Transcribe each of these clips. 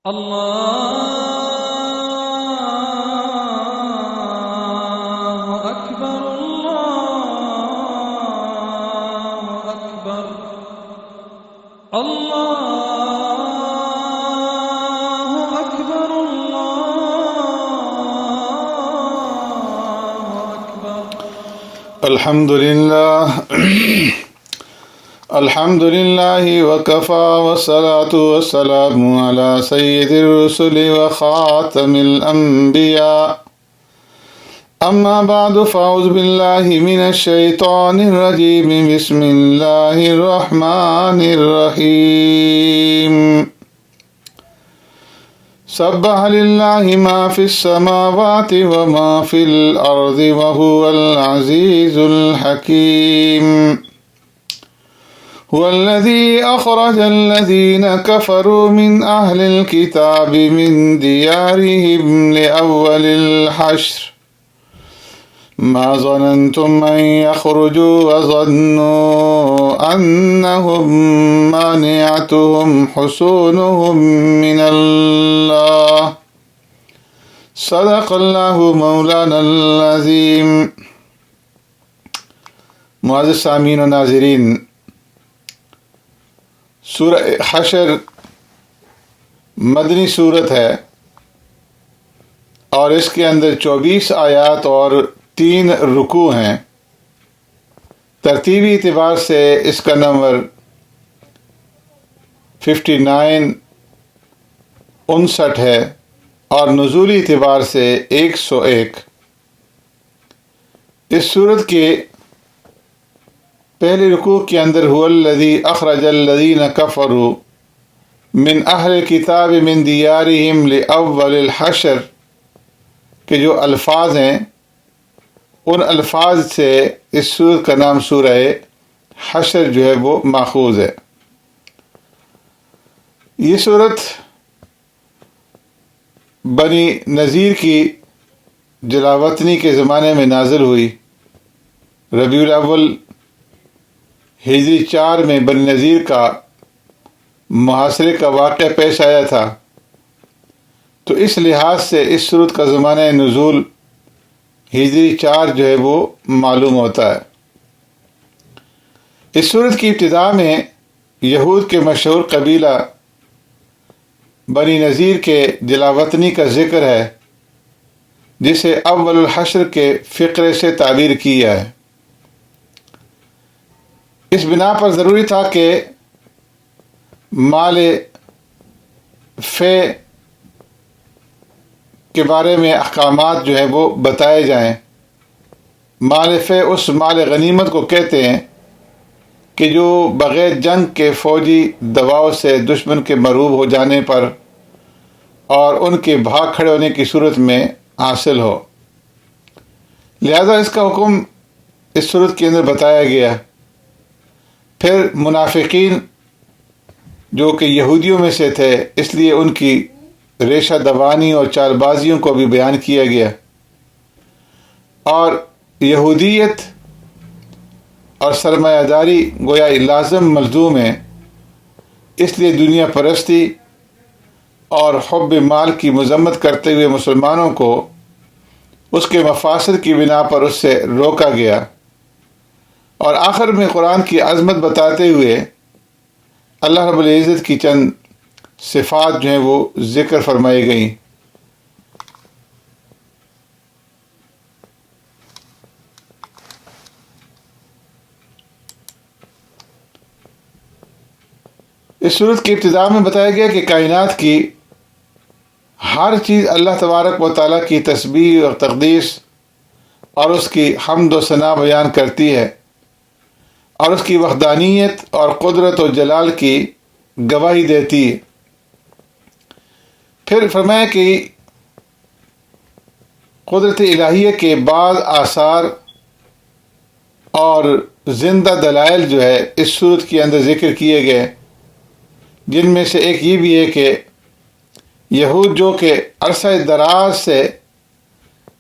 الله أكبر الله أكبر الله أكبر الله أكبر. الحمد لله الحمد لله وكفى والصلاة والسلام على سيد الرسل وخاتم الأنبياء. أما بعد فأعوذ بالله من الشيطان الرجيم. بسم الله الرحمن الرحيم. سبح لله ما في السماوات وما في الأرض وهو العزيز الحكيم. هو الذي أخرج الذين كفروا من أهل الكتاب من ديارهم لأول الحشر ما ظننتم أن يخرجوا وظنوا أنهم مانعتهم حصونهم من الله. صدق الله مولانا العظيم. معزز سامعین و ناظرین، سورہ حشر مدنی صورت ہے اور اس کے اندر 24 آیات اور 3 رکوع ہیں. ترتیبی اعتبار سے اس کا نمبر 59 ہے اور نزولی اعتبار سے 101. اس صورت کے پہلے رکوع کے اندر هو الذی اخرج الذین کفروا من اہل کتاب من دیارہم لأول الحشر کے جو الفاظ ہیں، ان الفاظ سے اس سورت کا نام سورہ حشر جو ہے وہ ماخوذ ہے. یہ سورت بنی نذیر کی جلاوطنی کے زمانے میں نازل ہوئی. ربیع الاول ہجری 4 میں بنی نذیر کا محاصرے کا واقعہ پیش آیا تھا، تو اس لحاظ سے اس سورت کا زمانہ نزول ہجری 4 جو ہے وہ معلوم ہوتا ہے. اس سورت کی ابتدا میں یہود کے مشہور قبیلہ بنی نذیر کے جلاوطنی کا ذکر ہے، جسے اول الحشر کے فقرے سے تعبیر کیا ہے. اس بنا پر ضروری تھا کہ مال فے کے بارے میں احکامات جو ہیں وہ بتائے جائیں. مال فے اس مال غنیمت کو کہتے ہیں کہ جو بغیر جنگ کے فوجی دباؤ سے دشمن کے مرعوب ہو جانے پر اور ان کے بھاگ کھڑے ہونے کی صورت میں حاصل ہو. لہذا اس کا حکم اس صورت کے اندر بتایا گیا. پھر منافقین جو کہ یہودیوں میں سے تھے، اس لیے ان کی ریشہ دوانی اور چال بازیوں کو بھی بیان کیا گیا. اور یہودیت اور سرمایہ داری گویا لازم ملزوم ہے، اس لیے دنیا پرستی اور حب مال کی مذمت کرتے ہوئے مسلمانوں کو اس کے مفاسد کی بنا پر اس سے روکا گیا. اور آخر میں قرآن کی عظمت بتاتے ہوئے اللہ رب العزت کی چند صفات جو ہیں وہ ذکر فرمائی گئیں. اس صورت کی ابتدا میں بتایا گیا کہ کائنات کی ہر چیز اللہ تبارک و تعالیٰ کی تسبیح اور تقدیس اور اس کی حمد و ثنا بیان کرتی ہے اور اس کی وحدانیت اور قدرت و جلال کی گواہی دیتی ہے. پھر فرمایا کہ قدرت الہیہ کے بعض آثار اور زندہ دلائل جو ہے اس صورت کے اندر ذکر کیے گئے، جن میں سے ایک یہ بھی ہے کہ یہود جو کہ عرصہ دراز سے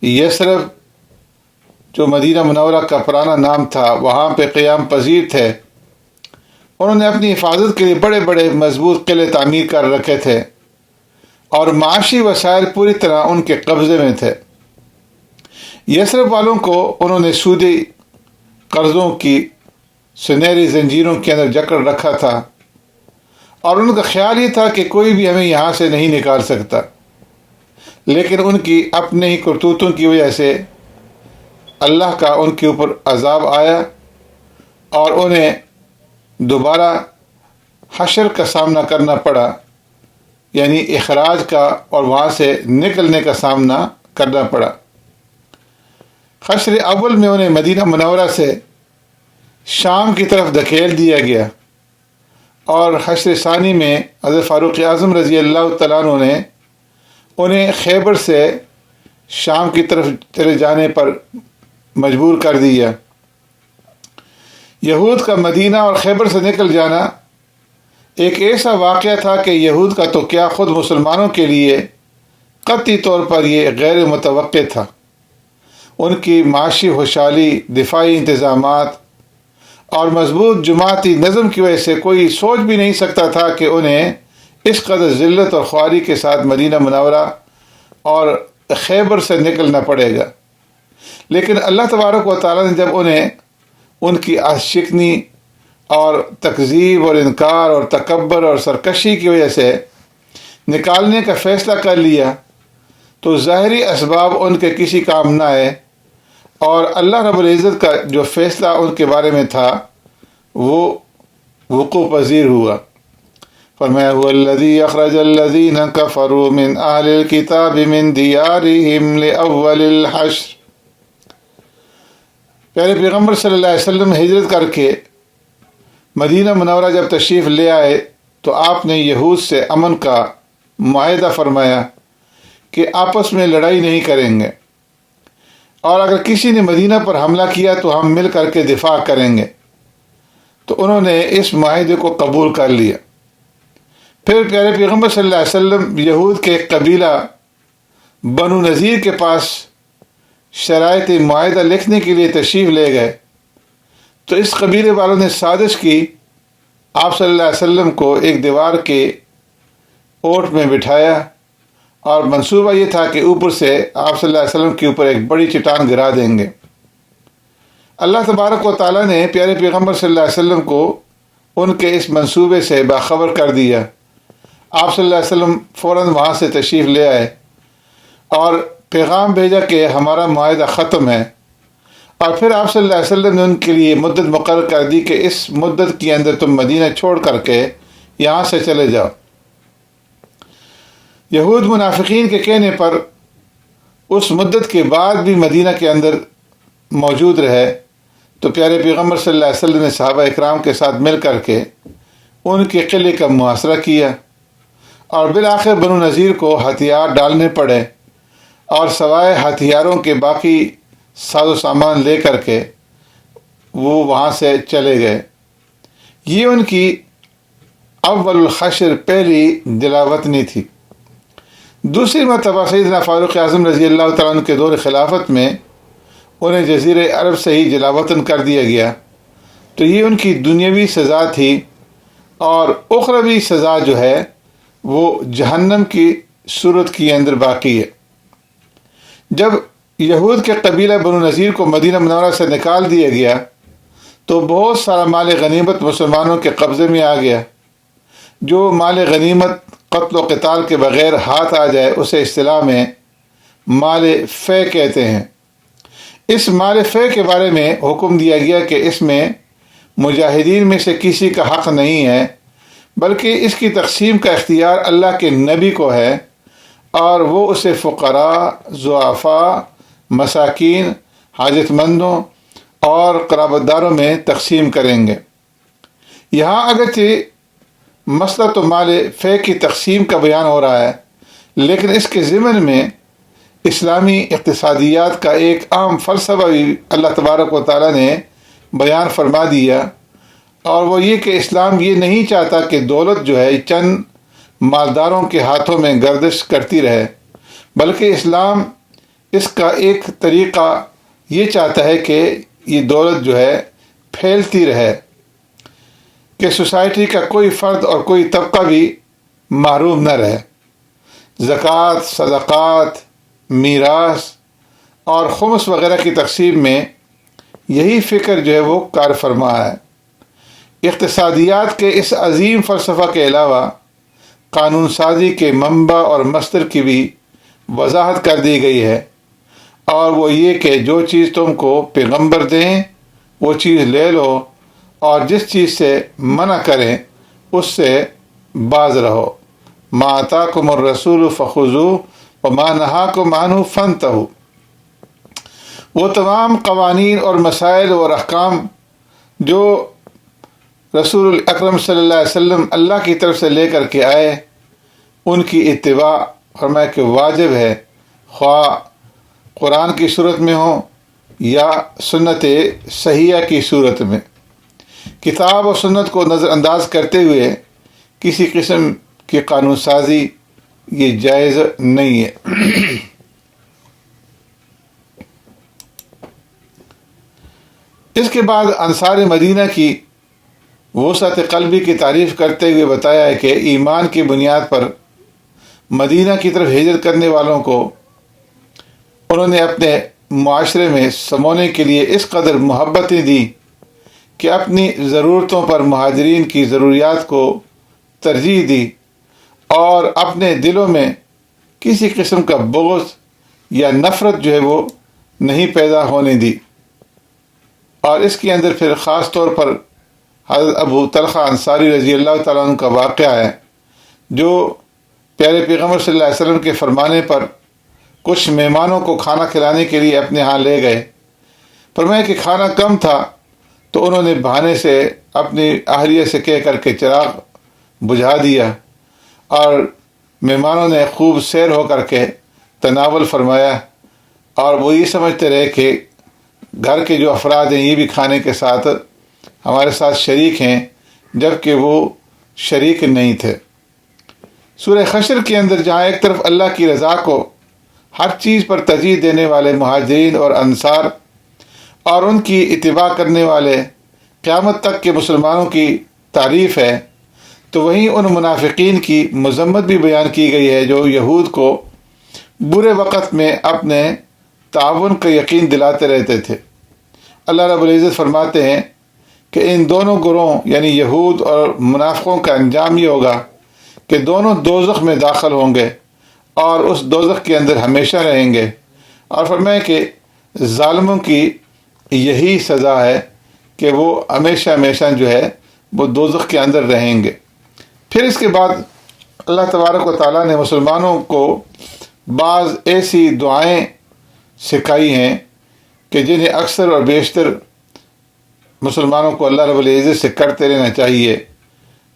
یثرب جو مدینہ منورہ کا پرانا نام تھا وہاں پہ قیام پذیر تھے، انہوں نے اپنی حفاظت کے لیے بڑے بڑے مضبوط قلعے تعمیر کر رکھے تھے اور معاشی وسائل پوری طرح ان کے قبضے میں تھے۔ یثرب والوں کو انہوں نے سودی قرضوں کی سنہری زنجیروں کے اندر جکڑ رکھا تھا، اور ان کا خیال یہ تھا کہ کوئی بھی ہمیں یہاں سے نہیں نکال سکتا، لیکن ان کی اپنے ہی کرتوتوں کی وجہ سے اللہ کا ان کے اوپر عذاب آیا اور انہیں دوبارہ حشر کا سامنا کرنا پڑا، یعنی اخراج کا اور وہاں سے نکلنے کا سامنا کرنا پڑا۔ حشر اول میں انہیں مدینہ منورہ سے شام کی طرف دھکیل دیا گیا، اور حشر ثانی میں حضرت فاروق اعظم رضی اللہ تعالیٰ عنہ نے انہیں خیبر سے شام کی طرف چلے جانے پر مجبور کر دیا۔ یہود کا مدینہ اور خیبر سے نکل جانا ایک ایسا واقعہ تھا کہ یہود کا تو کیا، خود مسلمانوں کے لیے قطعی طور پر یہ غیر متوقع تھا۔ ان کی معاشی خوشحالی، دفاعی انتظامات اور مضبوط جماعتی نظم کی وجہ سے کوئی سوچ بھی نہیں سکتا تھا کہ انہیں اس قدر ذلت اور خواری کے ساتھ مدینہ منورہ اور خیبر سے نکلنا پڑے گا۔ لیکن اللہ تبارک و تعالیٰ نے جب انہیں ان کی عاشقنی اور تکذیب اور انکار اور تکبر اور سرکشی کی وجہ سے نکالنے کا فیصلہ کر لیا، تو ظاہری اسباب ان کے کسی کام نہ آئے، اور اللہ رب العزت کا جو فیصلہ ان کے بارے میں تھا وہ وقوع پذیر ہوا۔ فرمایا هو الذی اخرج الذین کفروا من اہل الکتاب من دیارہم لأول الحشر۔ پیارے پیغمبر صلی اللہ علیہ وسلم ہجرت کر کے مدینہ منورہ جب تشریف لے آئے تو آپ نے یہود سے امن کا معاہدہ فرمایا کہ آپس میں لڑائی نہیں کریں گے، اور اگر کسی نے مدینہ پر حملہ کیا تو ہم مل کر کے دفاع کریں گے۔ تو انہوں نے اس معاہدے کو قبول کر لیا۔ پھر پیارے پیغمبر صلی اللہ علیہ وسلم یہود کے ایک قبیلہ بنو نذیر کے پاس شرائط معاہدہ لکھنے کے لیے تشریف لے گئے، تو اس قبیلے والوں نے سازش کی، آپ صلی اللہ علیہ وسلم کو ایک دیوار کے اوٹ میں بٹھایا، اور منصوبہ یہ تھا کہ اوپر سے آپ صلی اللہ علیہ وسلم کے اوپر ایک بڑی چٹان گرا دیں گے۔ اللہ تبارک و تعالیٰ نے پیارے پیغمبر صلی اللہ علیہ وسلم کو ان کے اس منصوبے سے باخبر کر دیا۔ آپ صلی اللہ علیہ وسلم فوراً وہاں سے تشریف لے آئے اور پیغام بھیجا کہ ہمارا معاہدہ ختم ہے، اور پھر آپ صلی اللہ علیہ وسلم نے ان کے لیے مدت مقرر کر دی کہ اس مدت کے اندر تم مدینہ چھوڑ کر کے یہاں سے چلے جاؤ۔ یہود منافقین کے کہنے پر اس مدت کے بعد بھی مدینہ کے اندر موجود رہے، تو پیارے پیغمبر صلی اللہ علیہ وسلم نے صحابہ اکرام کے ساتھ مل کر کے ان کے قلعے کا محاصرہ کیا، اور بالآخر بنو نذیر کو ہتھیار ڈالنے پڑے، اور سوائے ہتھیاروں کے باقی ساز و سامان لے کر کے وہ وہاں سے چلے گئے۔ یہ ان کی اول الحشر پہلی دلاوطنی تھی۔ دوسری مرتبہ سیدنا فاروق اعظم رضی اللہ تعالیٰ عنہ کے دور خلافت میں انہیں جزیرہ عرب سے ہی جلاوطن کر دیا گیا، تو یہ ان کی دنیاوی سزا تھی، اور اخروی سزا جو ہے وہ جہنم کی صورت کے اندر باقی ہے۔ جب یہود کے قبیلہ بنو نذیر کو مدینہ منورہ سے نکال دیا گیا تو بہت سارا مال غنیمت مسلمانوں کے قبضے میں آ گیا۔ جو مال غنیمت قتل و قتال کے بغیر ہاتھ آ جائے اسے اصطلاح میں مال فے کہتے ہیں۔ اس مال فے کے بارے میں حکم دیا گیا کہ اس میں مجاہدین میں سے کسی کا حق نہیں ہے، بلکہ اس کی تقسیم کا اختیار اللہ کے نبی کو ہے، اور وہ اسے فقراء، ضعفاء، مساکین، حاجت مندوں اور قرابت داروں میں تقسیم کریں گے۔ یہاں اگرچہ مسئلہ تو مال فے کی تقسیم کا بیان ہو رہا ہے، لیکن اس کے ضمن میں اسلامی اقتصادیات کا ایک عام فلسفہ بھی اللہ تبارک و تعالیٰ نے بیان فرما دیا، اور وہ یہ کہ اسلام یہ نہیں چاہتا کہ دولت جو ہے چند مالداروں کے ہاتھوں میں گردش کرتی رہے، بلکہ اسلام اس کا ایک طریقہ یہ چاہتا ہے کہ یہ دولت جو ہے پھیلتی رہے، کہ سوسائٹی کا کوئی فرد اور کوئی طبقہ بھی محروم نہ رہے۔ زکوٰۃ، صدقات، میراث اور خمس وغیرہ کی تقسیم میں یہی فکر جو ہے وہ کار فرما ہے۔ اقتصادیات کے اس عظیم فلسفہ کے علاوہ قانون سازی کے منبع اور مصدر کی بھی وضاحت کر دی گئی ہے، اور وہ یہ کہ جو چیز تم کو پیغمبر دیں وہ چیز لے لو، اور جس چیز سے منع کریں اس سے باز رہو۔ ما آتاکم الرسول فخذوہ وما نہاکم عنہ فانتہوا۔ وہ تمام قوانین اور مسائل اور احکام جو رسول اکرم صلی اللہ علیہ وسلم اللہ کی طرف سے لے کر کے آئے، ان کی اتباع فرمایا کہ واجب ہے، خواہ قرآن کی صورت میں ہو یا سنت صحیحہ کی صورت میں۔ کتاب و سنت کو نظر انداز کرتے ہوئے کسی قسم کی قانون سازی یہ جائز نہیں ہے۔ اس کے بعد انصار مدینہ کی وسعت قلبی کی تعریف کرتے ہوئے بتایا ہے کہ ایمان کی بنیاد پر مدینہ کی طرف ہجرت کرنے والوں کو انہوں نے اپنے معاشرے میں سمونے کے لیے اس قدر محبتیں دی کہ اپنی ضرورتوں پر مہاجرین کی ضروریات کو ترجیح دی، اور اپنے دلوں میں کسی قسم کا بغض یا نفرت جو ہے وہ نہیں پیدا ہونے دی۔ اور اس کے اندر پھر خاص طور پر حضرت ابو طلحہ انصاری رضی اللہ تعالیٰ عنہ کا واقعہ ہے، جو پیارے پیغمبر صلی اللہ علیہ وسلم کے فرمانے پر کچھ مہمانوں کو کھانا کھلانے کے لیے اپنے ہاں لے گئے۔ فرمایا کہ کھانا کم تھا تو انہوں نے بہانے سے اپنی اہلیہ سے کہہ کر کے چراغ بجھا دیا، اور مہمانوں نے خوب سیر ہو کر کے تناول فرمایا، اور وہ یہ سمجھتے رہے کہ گھر کے جو افراد ہیں یہ بھی کھانے کے ساتھ ہمارے ساتھ شریک ہیں، جبکہ وہ شریک نہیں تھے۔ سورہ حشر کے اندر جہاں ایک طرف اللہ کی رضا کو ہر چیز پر ترجیح دینے والے مہاجرین اور انصار اور ان کی اتباع کرنے والے قیامت تک کے مسلمانوں کی تعریف ہے، تو وہیں ان منافقین کی مذمت بھی بیان کی گئی ہے جو یہود کو برے وقت میں اپنے تعاون کا یقین دلاتے رہتے تھے۔ اللہ رب العزت فرماتے ہیں کہ ان دونوں گروہوں یعنی یہود اور منافقوں کا انجام یہ ہوگا کہ دونوں دوزخ میں داخل ہوں گے اور اس دوزخ کے اندر ہمیشہ رہیں گے، اور فرمایا کہ ظالموں کی یہی سزا ہے کہ وہ ہمیشہ ہمیشہ جو ہے وہ دوزخ کے اندر رہیں گے۔ پھر اس کے بعد اللہ تبارک و تعالیٰ نے مسلمانوں کو بعض ایسی دعائیں سکھائی ہیں کہ جنہیں اکثر اور بیشتر مسلمانوں کو اللہ رب العزت سے کرتے رہنا چاہیے۔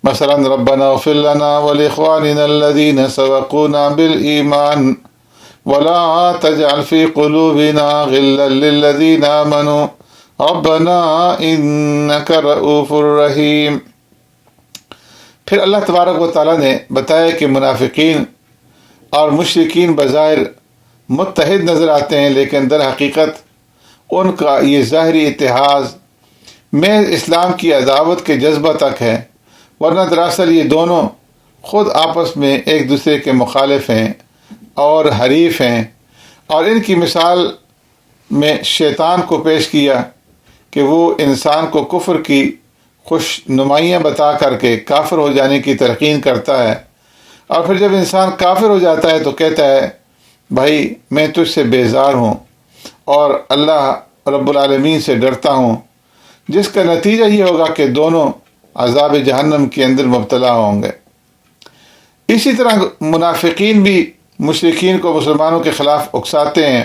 مثلا ربنا اغفر لنا ولاخواننا الذين سبقونا بالایمان ولا تجعل في قلوبنا غلا للذين آمنوا ربنا انك رؤوف رحیم۔ پھر اللہ تبارک و تعالیٰ نے بتایا کہ منافقین اور مشرکین بظاہر متحد نظر آتے ہیں، لیکن در حقیقت ان کا یہ ظاہری اتحاد محض اسلام کی عداوت کے جذبہ تک ہے، ورنہ دراصل یہ دونوں خود آپس میں ایک دوسرے کے مخالف ہیں اور حریف ہیں۔ اور ان کی مثال میں شیطان کو پیش کیا کہ وہ انسان کو کفر کی خوش نمائیاں بتا کر کے کافر ہو جانے کی تلقین کرتا ہے، اور پھر جب انسان کافر ہو جاتا ہے تو کہتا ہے بھائی میں تجھ سے بیزار ہوں اور اللہ رب العالمین سے ڈرتا ہوں، جس کا نتیجہ یہ ہوگا کہ دونوں عذاب جہنم کے اندر مبتلا ہوں گے۔ اسی طرح منافقین بھی مشرکین کو مسلمانوں کے خلاف اکساتے ہیں،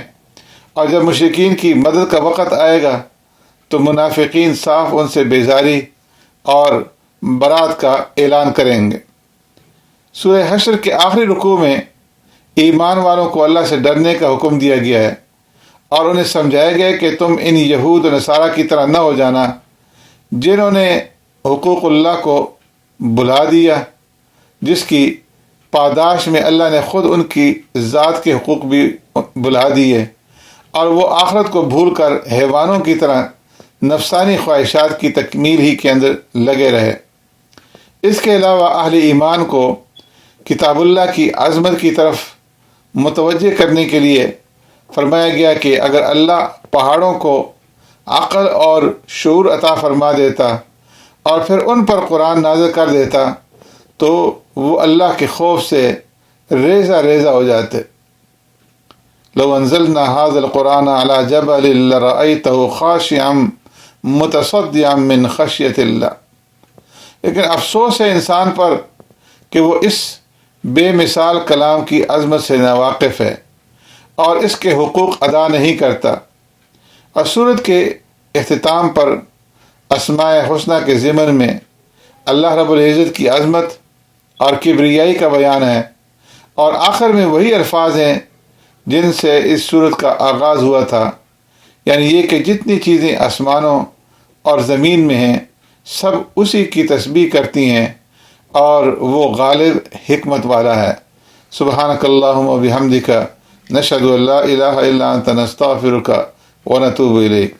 اور جب مشرکین کی مدد کا وقت آئے گا تو منافقین صاف ان سے بیزاری اور برات کا اعلان کریں گے۔ سورہ حشر کے آخری رکوع میں ایمان والوں کو اللہ سے ڈرنے کا حکم دیا گیا ہے، اور انہیں سمجھایا گیا کہ تم ان یہود و نصارہ کی طرح نہ ہو جانا جنہوں نے حقوق اللہ کو بھلا دیا، جس کی پاداش میں اللہ نے خود ان کی ذات کے حقوق بھی بھلا دیے، اور وہ آخرت کو بھول کر حیوانوں کی طرح نفسانی خواہشات کی تکمیل ہی کے اندر لگے رہے۔ اس کے علاوہ اہل ایمان کو کتاب اللہ کی عظمت کی طرف متوجہ کرنے کے لیے فرمایا گیا کہ اگر اللہ پہاڑوں کو عقل اور شعور عطا فرما دیتا اور پھر ان پر قرآن نازل کر دیتا تو وہ اللہ کے خوف سے ریزہ ریزہ ہو جاتے. لو انزلنا هذا القرآن على جبل لرأيته خاشعا متصدعا من خشیۃ اللہ. لیکن افسوس ہے انسان پر کہ وہ اس بے مثال کلام کی عظمت سے ناواقف ہے اور اس کے حقوق ادا نہیں کرتا. اور سورت کے اختتام پر اسماء حسنہ کے ضمن میں اللہ رب العزت کی عظمت اور کبریائی کا بیان ہے، اور آخر میں وہی الفاظ ہیں جن سے اس سورت کا آغاز ہوا تھا، یعنی یہ کہ جتنی چیزیں آسمانوں اور زمین میں ہیں سب اسی کی تسبیح کرتی ہیں اور وہ غالب حکمت والا ہے. سبحانک اللہم و بحمدک نشہد ان لا الہ الا انت نستغفرک ونتوب الیک.